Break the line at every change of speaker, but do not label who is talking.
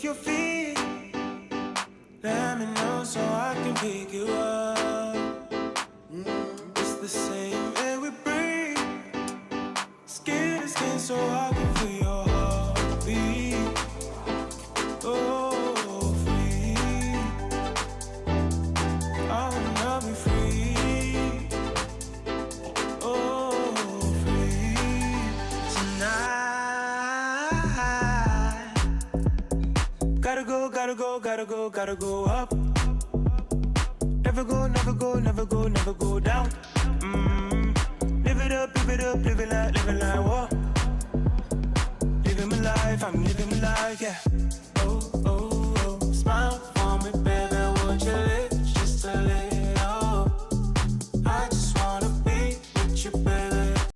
your feet. Let me know so I can pick you up. It's the same air we breathe. Skin to skin so I can feel your heartbeat. Oh, free. I wanna be free. Oh, free. Tonight. Gotta go, gotta go, gotta go, gotta go up. Never go, never go, never go, never go down. Live it up, live it up, live it like, whoa. Living my life, I'm living my life, yeah.